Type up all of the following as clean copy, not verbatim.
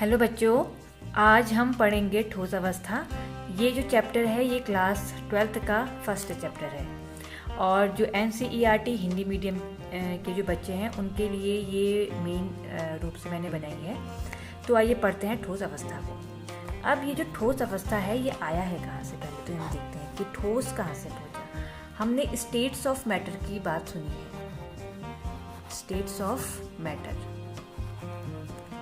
Hello बच्चों, आज हम पढ़ेंगे ठोस अवस्था। ये जो चैप्टर है ये क्लास 12th का फर्स्ट चैप्टर है और जो NCERT हिंदी मीडियम के जो बच्चे हैं उनके लिए ये मेन रूप से मैंने बनाई है। तो आइए पढ़ते हैं ठोस अवस्था को। अब ये जो ठोस अवस्था है ये आया है कहाँ से, पहले तो हम देखते हैं कि ठोस कहाँ से पहुँचा। हमने स्टेट्स ऑफ मैटर की बात सुनी है, स्टेट्स ऑफ मैटर,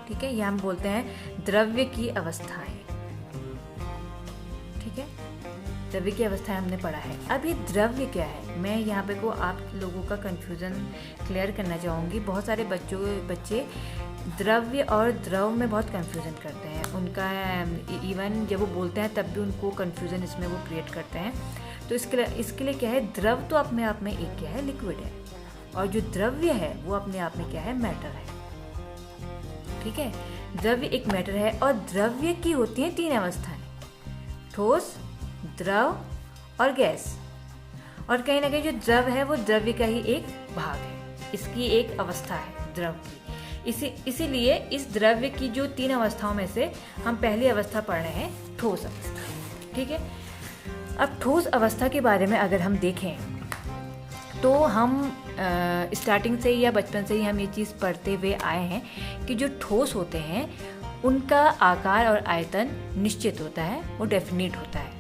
ठीक है। ये हम बोलते हैं द्रव्य की अवस्थाएं, ठीक है। द्रव्य की अवस्थाएं हमने पढ़ा है। अब ये द्रव्य क्या है, मैं यहाँ पे को आप लोगों का कंफ्यूजन क्लियर करना चाहूँगी। बहुत सारे बच्चे द्रव्य और द्रव में बहुत कंफ्यूजन करते हैं। उनका इवन जब वो बोलते हैं तब भी उनको कंफ्यूजन इसमें वो क्रिएट करते हैं। तो इसके लिए क्या है, द्रव तो अपने आप में एक क्या है, लिक्विड है, और जो द्रव्य है वो अपने आप में क्या है, मैटर है, ठीक है। द्रव्य एक मैटर है और द्रव्य की होती हैं 3 अवस्थाएं, ठोस, द्रव और गैस। और कहीं ना कहीं जो द्रव है वो द्रव्य का ही एक भाग है, इसकी एक अवस्था है द्रव की। इसीलिए इस द्रव्य की जो 3 अवस्थाओं में से हम पहली अवस्था पढ़ रहे हैं, ठोस अवस्था, ठीक है। अब ठोस अवस्था के बारे में अगर हम देखें तो हम स्टार्टिंग से ही या बचपन से ही हम ये चीज़ पढ़ते हुए आए हैं कि जो ठोस होते हैं उनका आकार और आयतन निश्चित होता है, वो डेफिनेट होता है।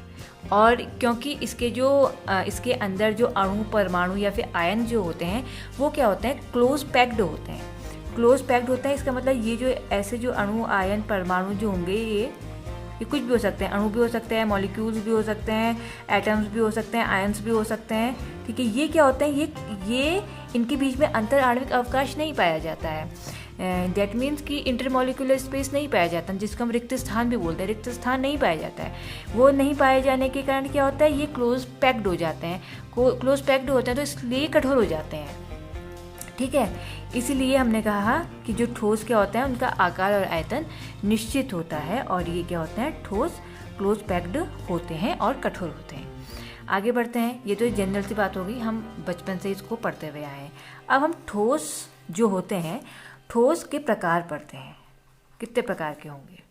और क्योंकि इसके अंदर जो अणु, परमाणु या फिर आयन जो होते हैं वो क्या होते हैं, क्लोज पैक्ड होते हैं। क्लोज पैक्ड होता है, इसका मतलब ये जो ऐसे जो अणु, आयन, परमाणु जो होंगे ये कुछ भी हो सकते हैं, अणु भी हो सकते हैं, मॉलिक्यूल्स भी हो सकते हैं, एटम्स भी हो सकते हैं, आयंस भी हो सकते हैं, ठीक है। ये क्या होते हैं, ये इनके बीच में अंतर आणविक अवकाश नहीं पाया जाता है। दैट मीन्स कि इंटरमॉलिक्यूलर स्पेस नहीं पाया जाता, जिसको हम रिक्त स्थान भी बोलते हैं, रिक्त स्थान नहीं पाया जाता है। वो नहीं पाए जाने के कारण क्या होता है, ये क्लोज पैक्ड हो जाते हैं। क्लोज पैक्ड होते हैं तो इसलिए कठोर हो जाते हैं, ठीक है। इसीलिए हमने कहा कि जो ठोस क्या होता है उनका आकार और आयतन निश्चित होता है, और ये क्या होते हैं, ठोस क्लोज पैक्ड होते हैं और कठोर होते हैं। आगे बढ़ते हैं। ये तो जनरल सी बात होगी, हम बचपन से इसको पढ़ते हुए आए हैं। अब हम ठोस जो होते हैं, ठोस के प्रकार पढ़ते हैं। कितने प्रकार के होंगे?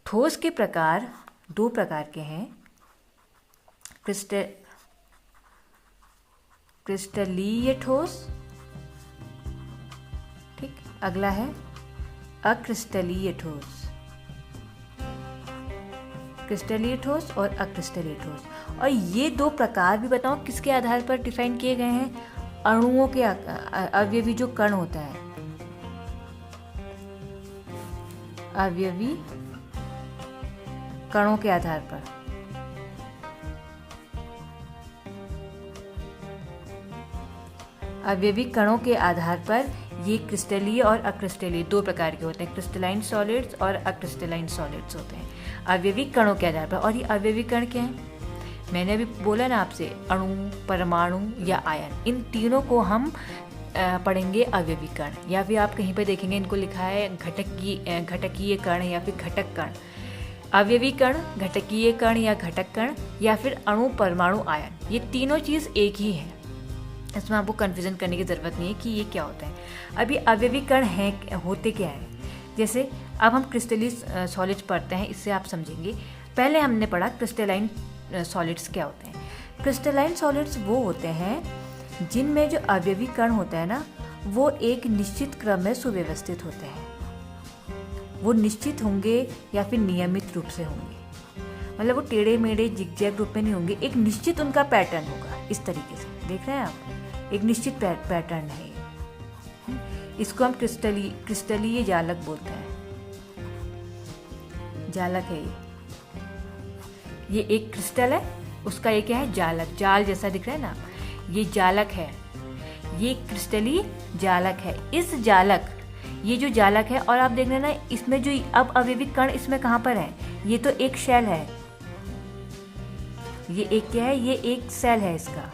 ठोस के प्रकार 2 प्रकार के हैं, क्रिस्टलीय ठोस, ठीक। अगला है अक्रिस्टलीय ठोस, क्रिस्टलीय ठोस और अक्रिस्टलीय ठोस। और ये 2 प्रकार भी बताओ किसके आधार पर डिफाइन किए गए हैं, अणुओं के अवयवी जो कण होता है, अवयवी कणों के आधार पर। अवयवी कणों के आधार पर ये क्रिस्टलीय और अक्रिस्टलीय 2 प्रकार के होते हैं। क्रिस्टलाइन सॉलिड्स और अक्रिस्टलाइन सॉलिड्स होते हैं अवयवी कणों के आधार पर। और ये अवयवी कण क्या हैं, मैंने अभी बोला ना आपसे, अणु, परमाणु या आयन, इन तीनों को हम पढ़ेंगे अवयवी कण। या फिर आप कहीं पर देखेंगे इनको लिखा है घटकीय कण या फिर घटक कण। अवयवी कण, घटकीय कण या घटक कण, या फिर अणु, परमाणु, आयन, ये तीनों चीज़ एक ही है। इसमें आपको कन्फ्यूजन करने की ज़रूरत नहीं है कि ये क्या होता है। अभी अवयवी कण हैं, होते क्या हैं, जैसे अब हम क्रिस्टलीय सॉलिड्स पढ़ते हैं, इससे आप समझेंगे। पहले हमने पढ़ा क्रिस्टलाइन सॉलिड्स क्या होते हैं। क्रिस्टलाइन सॉलिड्स वो होते हैं जिनमें जो अवयवी कण होता है ना, वो एक निश्चित क्रम में सुव्यवस्थित होते हैं। वो निश्चित होंगे या फिर नियमित रूप से होंगे, मतलब वो टेढ़े मेढ़े जिगजैग रूप में नहीं होंगे, एक निश्चित उनका पैटर्न होगा। इस तरीके से देख रहे हैं आप, एक निश्चित पैटर्न है ये। इसको हम क्रिस्टलीय जालक बोलते हैं, जालक है ये एक क्रिस्टल है, उसका ये क्या है, जालक, जाल जैसा दिख रहा है ना, ये जालक है, ये क्रिस्टलीय जालक है। इस जालक, ये जो जालक है, और आप देख रहे हैं ना इसमें जो अब अवयवी कण इसमें कहाँ पर है, ये तो एक शेल है, ये एक क्या है, ये एक सेल है इसका,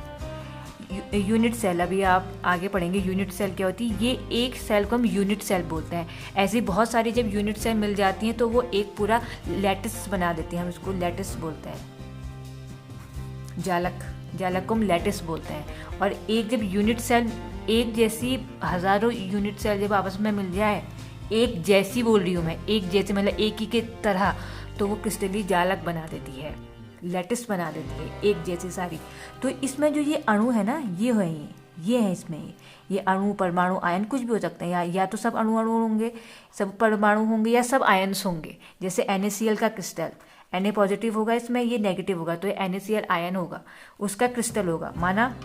यूनिट सेल। अभी आप आगे पढ़ेंगे यूनिट सेल क्या होती है। ये एक सेल को हम यूनिट सेल बोलते हैं। ऐसी बहुत सारी जब यूनिट सेल मिल जाती हैं तो वो एक पूरा लैटिस बना देती हैं, हम इसको लैटिस बोलते हैं। जालक को हम लैटिस बोलते हैं। और एक जब यूनिट सेल, एक जैसी हज़ारों यूनिट सेल जब आपस में मिल जाए एक जैसी बोल रही हूँ मैं, एक जैसे मतलब एक ही के तरह, तो वो क्रिस्टलीय जालक बना देती है, लैटिस बना देती है एक जैसी सारी। तो इसमें जो ये अणु है ना, ये है इसमें ये अणु, परमाणु, आयन कुछ भी हो सकते हैं, या तो सब अणु होंगे, सब परमाणु होंगे, या सब आयन्स होंगे। जैसे NaCl का क्रिस्टल, Na पॉजिटिव होगा इसमें, ये नेगेटिव होगा, तो ये NaCl आयन होगा, उसका क्रिस्टल होगा। माना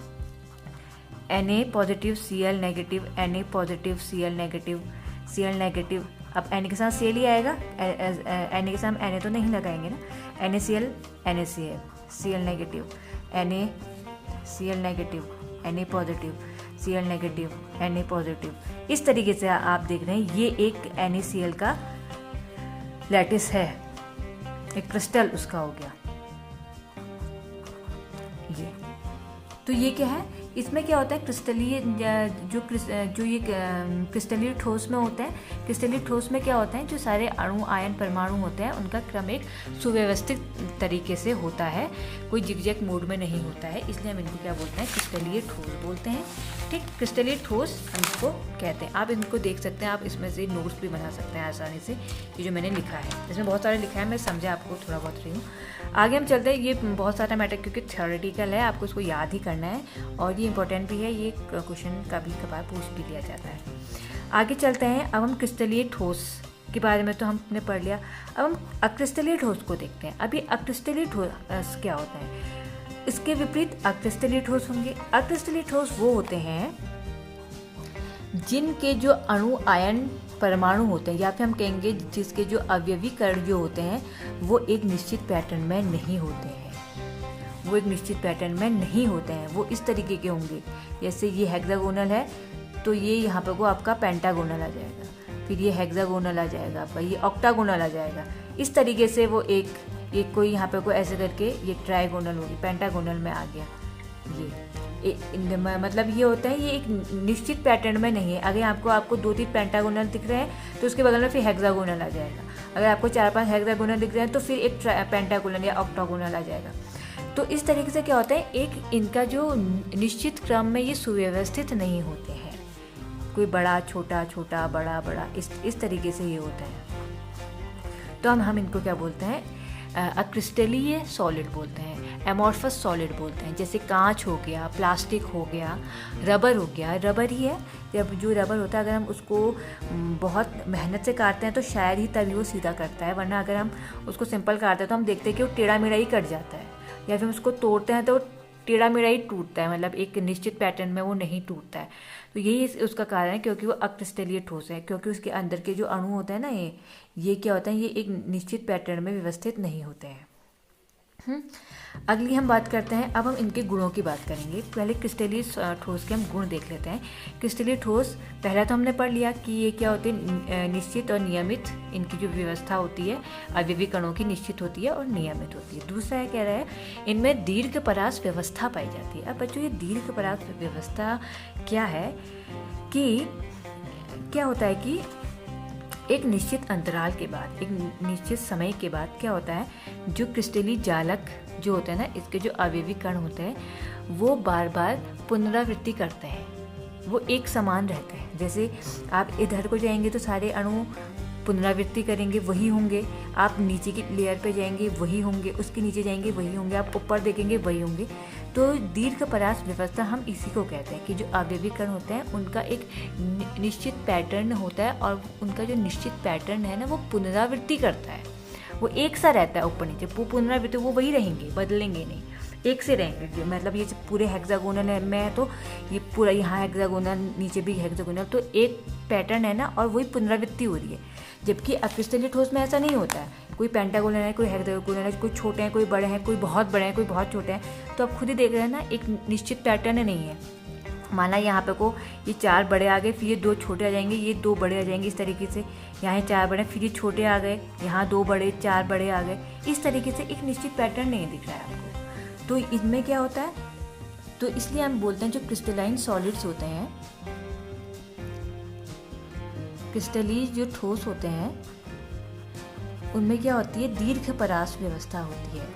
Na positive Cl negative, Na positive Cl negative, Cl negative. अब Na के साथ Cl ही आएगा, Na के साथ Na तो नहीं लगाएंगे ना, NaCl NaCl, Cl negative, NaCl negative, Na positive, Cl negative, Na positive. इस तरीके से आप देख रहे हैं, ये एक NaCl का लैटिस है, एक क्रिस्टल उसका हो गया ये। तो ये क्या है, इसमें क्या होता है, क्रिस्टलीय जो ये क्रिस्टलीय ठोस में होता है, क्रिस्टलीय ठोस में क्या होता है, जो सारे अणु, आयन, परमाणु होते हैं, उनका क्रम एक सुव्यवस्थित तरीके से होता है, कोई जिगजैग मोड में नहीं होता है, इसलिए हम इनको क्या बोलते हैं, क्रिस्टलीय ठोस बोलते हैं। ठीक, क्रिस्टलीय ठोस हम इसको कहते हैं। आप इनको देख सकते हैं, आप इसमें से नोट्स भी बना सकते हैं आसानी से, ये जो मैंने लिखा है, इसमें बहुत सारा लिखा है, मैं समझा आपको थोड़ा बहुत रही हूँ। आगे हम चलते हैं, ये बहुत सारा मैटर क्योंकि थ्योरेटिकल है, आपको इसको याद ही करना है, और ये इंपॉर्टेंट भी है, ये क्वेश्चन कभी कभार पूछ भी लिया जाता है। आगे चलते हैं, अब हम क्रिस्टलीय ठोस के बारे में तो हमने पढ़ लिया, अब हम अक्रिस्टलीय ठोस को देखते हैं। अभी अक्रिस्टलीय ठोस क्या होता है, इसके विपरीत अक्रिस्टलीय ठोस होंगे। अक्रिस्टलीय ठोस वो होते हैं जिनके जो अणु, आयन, परमाणु होते हैं, या फिर हम कहेंगे जिसके जो अवयवी कण जो होते हैं, वो एक निश्चित पैटर्न में नहीं होते हैं, वो एक निश्चित पैटर्न में नहीं होते हैं, वो इस तरीके के होंगे। जैसे ये हेक्सागोनल है, तो ये यहाँ पर वो आपका पेंटागोनल आ जाएगा, फिर ये हेक्सागोनल आ जाएगा आपका, ये ऑक्टागोनल आ जाएगा। इस तरीके से वो एक कोई यहाँ पे कोई ऐसे करके ये ट्राइगोनल होगी, पेंटागोनल में आ गया। मतलब ये होता है, ये एक निश्चित पैटर्न में नहीं है। अगर आपको 2-3 पेंटागोनल दिख रहे हैं तो उसके बगल में फिर हेक्सागोनल आ जाएगा। अगर आपको 4-5 हेक्सागोनल दिख रहे हैं तो फिर एक पेंटागोनल या ऑक्टागोनल आ जाएगा। तो इस तरीके से क्या होता है, एक इनका जो निश्चित क्रम में ये सुव्यवस्थित नहीं होते हैं, कोई बड़ा छोटा, छोटा बड़ा बड़ा, इस तरीके से ये होता है। तो हम इनको क्या बोलते हैं, अक्रिस्टलीय सॉलिड बोलते हैं, एमॉर्फस सॉलिड बोलते हैं। जैसे कांच हो गया, प्लास्टिक हो गया, रबर हो गया, रबर ही है। जब जो रबर होता है, अगर हम उसको बहुत मेहनत से काटते हैं तो शायद ही तभी वो सीधा करता है, वरना अगर हम उसको सिंपल काटते हैं तो हम देखते हैं कि वो टेढ़ा मेढ़ा ही कट जाता है, या फिर उसको तोड़ते हैं तो टेढ़ा मेढ़ा ही टूटता है, मतलब एक निश्चित पैटर्न में वो नहीं टूटता है। तो यही उसका कारण है, क्योंकि वो अक्रिस्टलीय ठोस है, क्योंकि उसके अंदर के जो अणु होते हैं ना, ये क्या होता है, ये एक निश्चित पैटर्न में व्यवस्थित नहीं होते हैं। अगली हम बात करते हैं, अब हम इनके गुणों की बात करेंगे। पहले क्रिस्टलीय ठोस के हम गुण देख लेते हैं। क्रिस्टलीय ठोस पहला तो हमने पढ़ लिया कि ये क्या होते हैं, निश्चित और नियमित, इनकी जो व्यवस्था होती है अवयवी कणों की निश्चित होती है और नियमित होती है। दूसरा है, कह रहा है इनमें दीर्घ परास व्यवस्था पाई जाती है। अब बच्चों, ये दीर्घ परास व्यवस्था क्या है, कि क्या होता है कि एक निश्चित अंतराल के बाद, एक निश्चित समय के बाद क्या होता है, जो क्रिस्टलीय जालक जो होता है ना, इसके जो अवयवी कण होते हैं वो बार बार पुनरावृत्ति करते हैं, वो एक समान रहते हैं। जैसे आप इधर को जाएंगे तो सारे अणु पुनरावृत्ति करेंगे, वही होंगे। आप नीचे की लेयर पे जाएंगे, वही होंगे। उसके नीचे जाएंगे, वही होंगे। आप ऊपर देखेंगे, वही होंगे। तो दीर्घ परास व्यवस्था हम इसी को कहते हैं कि जो अवयवी कण होते हैं उनका एक निश्चित पैटर्न होता है, और उनका जो निश्चित पैटर्न है ना, वो पुनरावृत्ति करता है, वो एक सा रहता है ऊपर नीचे। पुनरावृत्ति वो वही रहेंगे, बदलेंगे नहीं, एक से रहेंगे। मतलब ये पूरे हेक्सागोनल में तो ये पूरा यहाँ हेक्सागोनल, नीचे भी हेक्सागोनल, तो एक पैटर्न है ना, और वही पुनरावृत्ति हो रही है। जबकि अक्रिस्टलीय ठोस में ऐसा नहीं होता है, कोई पेंटागोनल है, कोई हेक्सागोनल है, कोई छोटे हैं, कोई बड़े हैं, कोई बहुत बड़े हैं, कोई बहुत छोटे हैं। तो आप खुद ही देख रहे हैं ना, एक निश्चित पैटर्न नहीं है। माना यहाँ पे को ये 4 बड़े आ गए, फिर ये 2 छोटे आ जाएंगे, ये 2 बड़े आ जाएंगे, इस तरीके से। यहाँ 4 बड़े, फिर ये छोटे आ गए, यहाँ 2 बड़े, 4 बड़े आ गए। इस तरीके से एक निश्चित पैटर्न नहीं दिख रहा है आपको। तो इनमें क्या होता है, तो इसलिए हम बोलते हैं जो क्रिस्टलाइन सॉलिड्स होते हैं, क्रिस्टलीय जो ठोस होते हैं, उनमें क्या होती है, दीर्घ परास व्यवस्था होती है।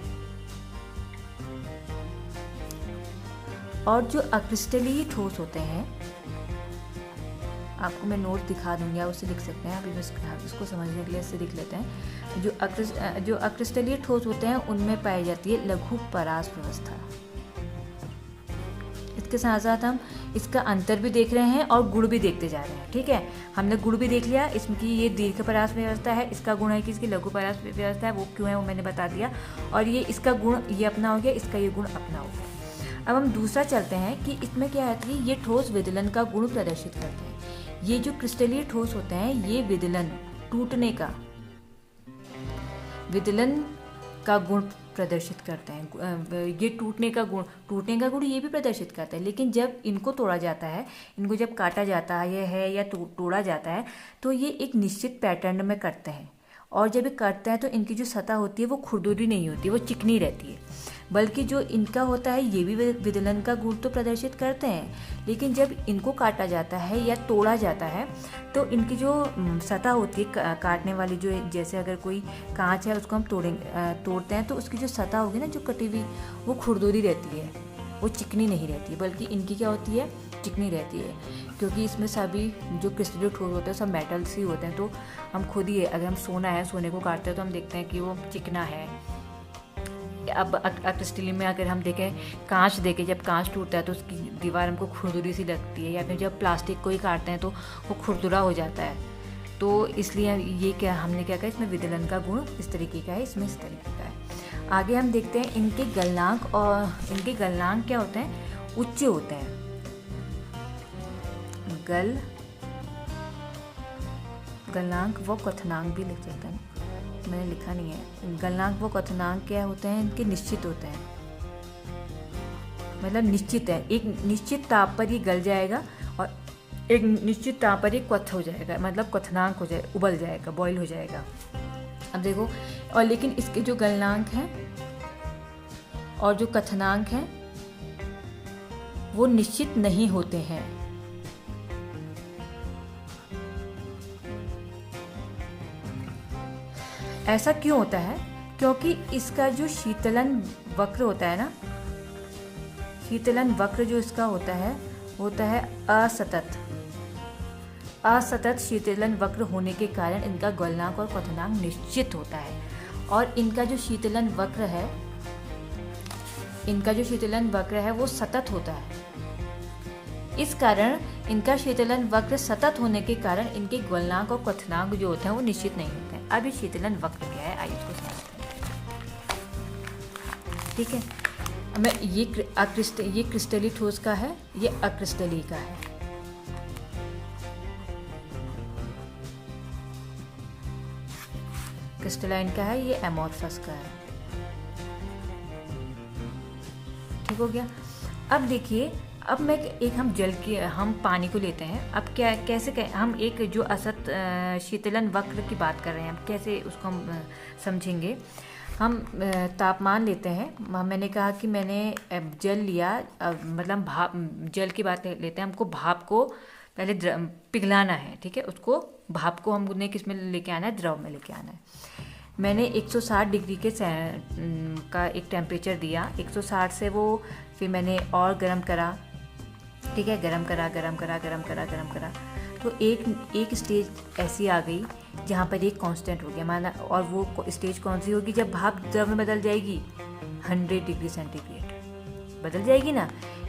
और जो अक्रिस्टलीय ठोस होते हैं आपको मैं नोट दिखा दूंगी, आप उससे लिख सकते हैं। अभी इसको समझने के लिए इससे लिख लेते हैं। जो अक्रिस्टलीय ठोस होते हैं उनमें पाई जाती है लघु परास व्यवस्था। इसके साथ साथ हम इसका अंतर भी देख रहे हैं और गुण भी देखते जा रहे हैं। ठीक है, हमने गुण भी देख लिया, इसकी ये दीर्घ परास व्यवस्था है, इसका गुण है कि इसकी लघु परास व्यवस्था है, वो क्यों है वो मैंने बता दिया। और ये इसका गुण ये अपना हो गया, इसका ये गुण अपना हो गया। अब हम दूसरा चलते हैं कि इसमें क्या है कि ये ठोस विदलन का गुण प्रदर्शित करते हैं। ये जो क्रिस्टलीय ठोस होते हैं ये विदलन टूटने का गुण प्रदर्शित करते हैं। ये टूटने का गुण ये भी प्रदर्शित करता है। लेकिन जब इनको तोड़ा जाता है, इनको जब काटा जाता है या तोड़ा जाता है, तो ये एक निश्चित पैटर्न में करते हैं। और जब ये करते हैं तो इनकी जो सतह होती है वो खुरदुरी नहीं होती, वो चिकनी रहती है। बल्कि जो इनका होता है ये भी विदलन का गुण तो प्रदर्शित करते हैं, लेकिन जब इनको काटा जाता है या तोड़ा जाता है तो इनकी जो सतह होती है काटने वाली, जो जैसे अगर कोई कांच है उसको हम तोड़ते हैं तो उसकी जो सतह होगी ना, जो कटी हुई, वो खुरदुरी रहती है, वो चिकनी नहीं रहती है। बल्कि इनकी क्या होती है, चिकनी रहती है। क्योंकि इसमें सभी जो क्रिस्टलीय ठोस होते हैं सब मेटल्स ही होते हैं। तो हम खुद ही अगर हम सोने को काटते हैं तो हम देखते हैं कि वो चिकना है। अब क्रिस्टलीय में अगर हम देखें, कांच देखें, जब कांच टूटता है तो उसकी दीवार हमको खुरदुरी सी लगती है, या फिर जब प्लास्टिक को ही काटते हैं तो वो खुरदुरा हो जाता है। तो इसलिए ये हमने क्या कहा, इसमें विदलन का गुण इस तरीके का है, इसमें इस तरीके का है। आगे हम देखते हैं इनके गलनांक, और इनके गलनांक क्या होते हैं, उच्च होते हैं। गलनांक व क्वथनांक भी लिख सकते हैं, मैंने लिखा नहीं है। गलनांक व क्वथनांक क्या होते हैं, इनके निश्चित होते हैं, मतलब निश्चित है। एक निश्चित ताप पर ये गल जाएगा और एक निश्चित ताप पर ये क्वथ हो जाएगा, मतलब क्वथनांक हो जाए, उबल जाएगा, बॉईल हो जाएगा। अब देखो, और लेकिन इसके जो गलनांक हैं और जो क्वथनांक हैं वो निश्चित नहीं होते हैं। ऐसा क्यों होता है, क्योंकि इसका जो शीतलन वक्र होता है ना, शीतलन वक्र जो इसका होता है असतत शीतलन वक्र होने के कारण इनका गलनांक और क्वथनांक निश्चित होता है। और इनका जो शीतलन वक्र है वो सतत होता है। इस कारण इनका शीतलन वक्र सतत होने के कारण इनके गलनांक और क्वथनांक जो होते हैं वो निश्चित नहीं होते हैं। अब ये शीतलन वक्र क्या है, आइए इसको समझते हैं। ठीक है, मैं ये क्रिस्टलीय ठोस का है, ये अक्रिस्टलीय का है। क्रिस्टलाइन का है, ये एमोर्फस का है। ठीक हो गया। अब देखिए, अब हम पानी को लेते हैं। अब हम एक जो असत शीतलन वक्र की बात कर रहे हैं, अब कैसे उसको हम समझेंगे। हम तापमान लेते हैं। मैंने कहा कि मैंने जल लिया, मतलब भाप, जल की बात लेते हैं। हमको भाप को पहले पिघलाना है, ठीक है। उसको भाप को हमने किस में लेके आना है, द्रव में लेके आना है। मैंने 160 डिग्री का एक टेम्परेचर दिया। 160 से वो फिर मैंने और गर्म करा, ठीक है। गरम करा तो एक स्टेज ऐसी आ गई जहाँ पर एक कांस्टेंट हो गया माना। और वो स्टेज कौन सी होगी, जब भाप द्रव में बदल जाएगी, 100 डिग्री सेंटीग्रेड बदल जाएगी ना।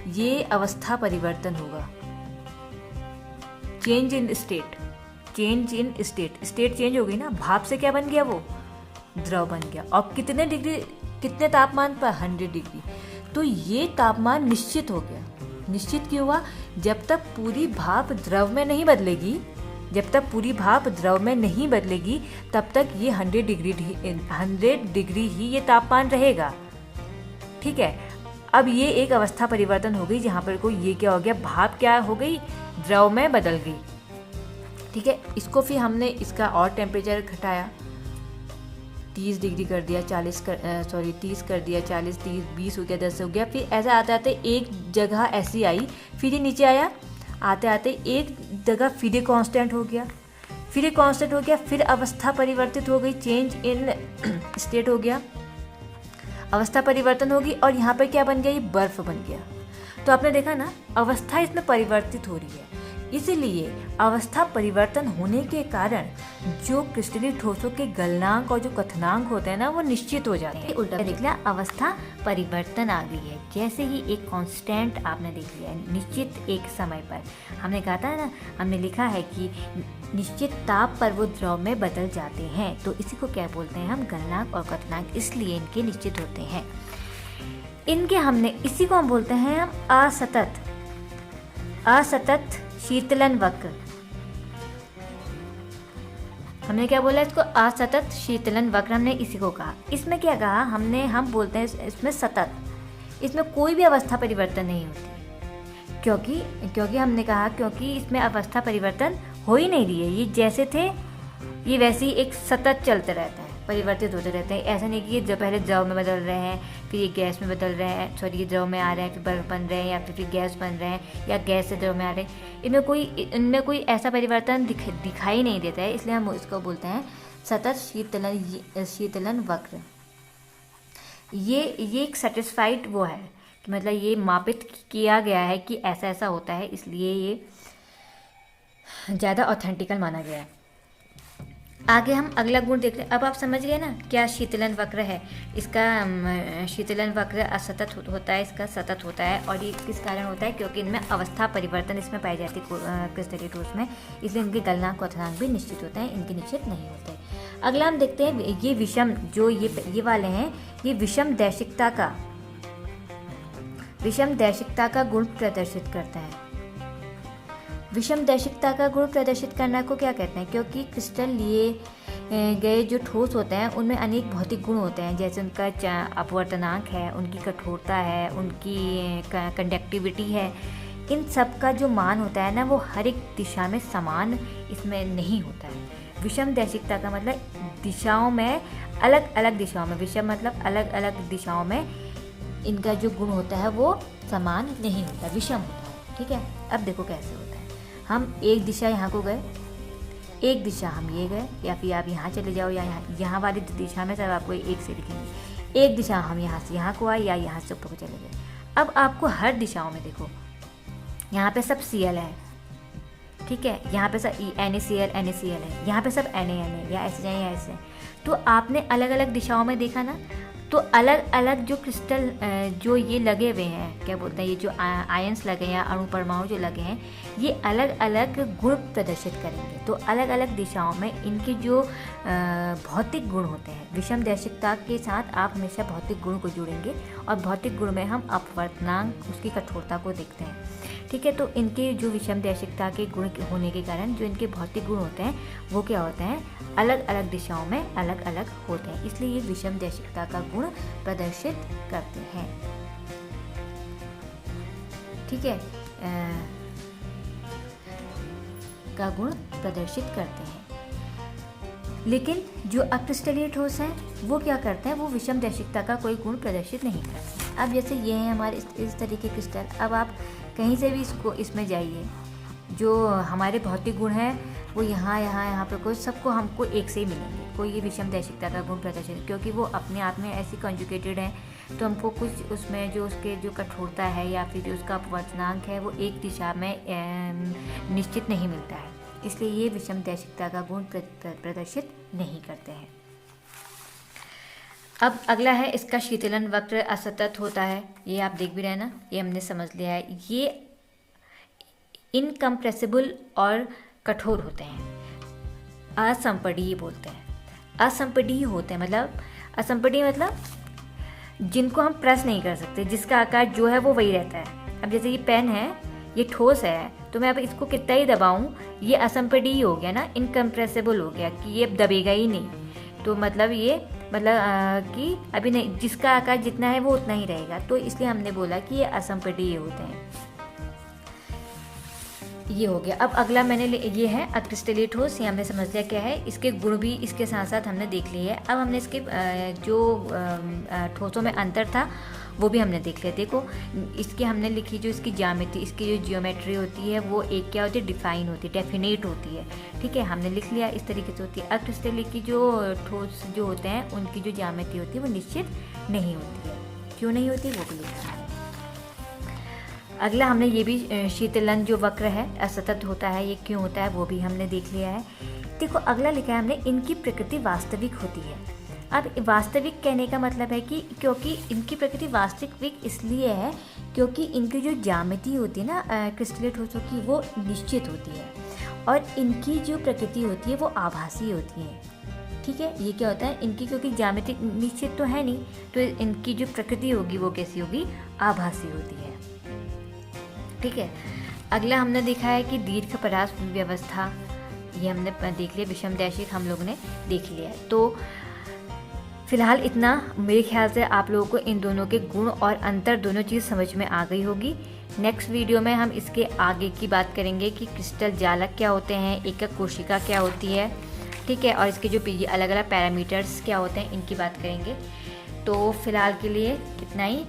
ये अवस्था परिवर्तन होगा, change in state. State change हो गई ना, भाप से क्या बन गया, वो द्रव बन गया। और कितने तापमान पर, 100 डिग्री। तो ये तापमान निश्चित हो गया। निश्चित क्यों हुआ, जब तक पूरी भाप द्रव में नहीं बदलेगी तब तक ये 100 डिग्री ही ये तापमान रहेगा, ठीक है। अब ये एक अवस्था परिवर्तन हो गई जहाँ पर ये क्या हो गया, भाप क्या हो गई, द्रव में बदल गई, ठीक है। इसको फिर हमने इसका और टेम्परेचर घटाया, 30 डिग्री कर दिया, 30 कर दिया, 40, 30, 20 हो गया, 10 हो गया। फिर ऐसा आते एक जगह ऐसी आई, फिर ये नीचे आया, आते एक जगह फिर ये कांस्टेंट हो गया, फिर अवस्था परिवर्तित हो गई, चेंज इन स्टेट हो गया, अवस्था परिवर्तन होगी। और यहाँ पर क्या बन गया, ये बर्फ बन गया। तो आपने देखा ना, अवस्था इसमें परिवर्तित हो रही है। इसलिए अवस्था परिवर्तन होने के कारण जो क्रिस्टलीय ठोसों के गलनांक और जो कथनांक होते हैं ना वो निश्चित हो जाते हैं। उल्टा देख लिया, अवस्था परिवर्तन आ गई है। जैसे ही एक कांस्टेंट आपने देख लिया है निश्चित एक समय पर, हमने कहा था ना, हमने लिखा है कि निश्चित ताप पर वो द्रव में बदल जाते हैं, तो इसी को क्या बोलते हैं हम, गलनांक और कथनांक, इसलिए इनके निश्चित होते हैं। इनके हमने इसी को हम बोलते हैं हम असतत शीतलन वक्र। हमने क्या बोला इसको, असतत शीतलन वक्र, हमने इसी को कहा। इसमें क्या कहा हमने, हम बोलते हैं इसमें सतत, इसमें कोई भी अवस्था परिवर्तन नहीं होती, क्योंकि हमने कहा क्योंकि इसमें अवस्था परिवर्तन हो ही नहीं रही है, ये जैसे थे ये वैसे ही एक सतत चलते रहता है, परिवर्तित होते रहते हैं। ऐसा नहीं कि ये जब पहले द्रव में बदल रहे हैं, फिर ये गैस में बदल रहे हैं, सॉरी ये द्रव में आ रहे हैं, फिर बर्फ बन रहे हैं, या फिर गैस बन रहे हैं, या गैस से द्रव में आ रहे हैं। इनमें कोई ऐसा परिवर्तन दिखाई नहीं देता है, इसलिए हम इसको बोलते हैं सतत शीतलन वक्र। ये एक सेटिस्फाइड वो है कि मतलब ये मापित किया गया है कि ऐसा ऐसा होता है, इसलिए ये ज़्यादा ऑथेंटिकल माना गया है। आगे हम अगला गुण देख रहे हैं। अब आप समझ गए ना क्या शीतलन वक्र है। इसका शीतलन वक्र असतत होता है, इसका सतत होता है, और ये किस कारण होता है, क्योंकि इनमें अवस्था परिवर्तन इसमें पाई जाती है क्रिस्टलीय ठोस में, इसलिए इनके गलनांक कथनांक भी निश्चित होते हैं, इनके निश्चित नहीं होते। अगला हम देखते हैं ये विषम, जो ये वाले हैं, ये विषम दैशिकता का गुण प्रदर्शित करते हैं। विषम दैशिकता का गुण प्रदर्शित करना को क्या कहते हैं, क्योंकि क्रिस्टल लिए गए जो ठोस होते हैं उनमें अनेक भौतिक गुण होते हैं, जैसे उनका अपवर्तनांक है, उनकी कठोरता है, उनकी कंडक्टिविटी है। इन सब का जो मान होता है ना वो हर एक दिशा में समान इसमें नहीं होता है। विषम दैशिकता का मतलब दिशाओं में, अलग अलग दिशाओं में, विषम मतलब अलग अलग दिशाओं में इनका जो गुण होता है वो समान नहीं होता, विषम होता है। ठीक है, अब देखो कैसे होता है। हम एक दिशा यहाँ को गए, एक दिशा हम ये गए, या फिर आप यहाँ चले जाओ, या यहाँ वाली दिशा में सब आपको एक से दिखेंगे। एक दिशा हम यहाँ से यहाँ को आए, या यहाँ से ऊपर को चले गए। अब आपको हर दिशाओं में देखो, यहाँ पे सब Cl है, ठीक है, यहाँ पे सब NaCl है, यहाँ पे सब Na है, या ऐसे जाए या ऐसे। तो आपने अलग अलग दिशाओं में देखा ना, तो अलग अलग जो क्रिस्टल जो ये लगे हुए हैं, क्या बोलते हैं, ये जो आयंस लगे हैं या अणु परमाणु जो लगे हैं, ये अलग अलग गुण प्रदर्शित करेंगे। तो अलग अलग दिशाओं में इनके जो भौतिक गुण होते हैं, विषम दैशिकता के साथ आप हमेशा भौतिक गुण को जोड़ेंगे, और भौतिक गुण में हम अपवर्तनांक, उसकी कठोरता को देखते हैं। ठीक है, तो इनके जो विषम दैशिकता के गुण होने के कारण जो इनके भौतिक गुण होते हैं वो क्या होते हैं, अलग अलग दिशाओं में अलग अलग होते हैं, इसलिए ये विषम दैशिकता का गुण प्रदर्शित करते हैं। ठीक है, का गुण प्रदर्शित करते हैं। लेकिन जो अक्रिस्टलीय ठोस हैं वो क्या करते हैं, वो विषम दैशिकता का कोई गुण प्रदर्शित नहीं करते। अब जैसे ये है हमारे इस तरीके क्रिस्टल, अब आप कहीं से भी इसमें जाइए, जो हमारे भौतिक गुण हैं वो यहाँ पे कोई सबको हमको एक से ही मिलेंगे, कोई ये विषम दैशिकता का गुण प्रदर्शित, क्योंकि वो अपने आप में ऐसी कॉन्जुगेटेड हैं, तो हमको कुछ उसमें जो उसके जो कठोरता है या फिर उसका अपवर्तनांक है वो एक दिशा में निश्चित नहीं मिलता है, इसलिए ये विषम दैशिकता का गुण प्रदर्शित नहीं करते हैं। अब अगला है इसका शीतलन वक्र असतत होता है, ये आप देख भी रहे हैं ना, ये हमने समझ लिया है। ये इनकम्प्रेसिबल और कठोर होते हैं, असंपीड्य बोलते हैं। असंपीड्य होते हैं मतलब, असंपीड्य मतलब जिनको हम प्रेस नहीं कर सकते, जिसका आकार जो है वो वही रहता है। अब जैसे ये पेन है, ये ठोस है, तो मैं अब इसको कितना ही दबाऊं ये असंपीड्य हो गया ना, इनकम्प्रेसिबल हो गया कि ये अब दबेगा ही नहीं। तो मतलब ये कि अभी नहीं, जिसका आकार जितना है वो उतना ही रहेगा, तो इसलिए हमने बोला कि ये असंपीड्य होते हैं। ये हो गया। अब अगला ये है अक्रिस्टलीय ठोस, ये हमने समझ लिया क्या है, इसके गुण भी इसके साथ साथ हमने देख लिए है। अब हमने इसके जो ठोसों में अंतर था वो भी हमने देख लिया। देखो इसकी हमने लिखी जो इसकी ज्यामिति, इसकी जो जियोमेट्री होती है वो एक क्या होती है, डिफाइन होती है, डेफिनेट होती है। ठीक है, हमने लिख लिया इस तरीके से होती है। अक्रिस्टलीय की जो ठोस जो होते हैं उनकी जो ज्यामिति होती है वो निश्चित नहीं होती है। क्यों नहीं होती वो भी लिखा है। अगला हमने ये भी शीतलन जो वक्र है असतत होता है, ये क्यों होता है वो भी हमने देख लिया है। देखो अगला लिखा है हमने, इनकी प्रकृति वास्तविक होती है। अब वास्तविक कहने का मतलब है कि क्योंकि इनकी प्रकृति वास्तविक इसलिए है क्योंकि इनकी जो ज्यामिति होती है ना क्रिस्टलीय ठोसों की, वो निश्चित होती है और इनकी जो प्रकृति होती है वो आभासी होती है। ठीक है, ये क्या होता है, इनकी क्योंकि ज्यामिति निश्चित तो है नहीं, तो इनकी जो प्रकृति होगी वो कैसी होगी, आभासी होती है। ठीक है, अगला हमने देखा है कि दीर्घ परास व्यवस्था, ये हमने देख लिया, विषम दैशिक हम लोग ने देख लिया है। तो फिलहाल इतना, मेरे ख्याल से आप लोगों को इन दोनों के गुण और अंतर दोनों चीज़ समझ में आ गई होगी। नेक्स्ट वीडियो में हम इसके आगे की बात करेंगे कि क्रिस्टल जालक क्या होते हैं, एकक कोशिका क्या होती है, ठीक है, और इसके जो अलग अलग पैरामीटर्स क्या होते हैं इनकी बात करेंगे। तो फिलहाल के लिए इतना ही।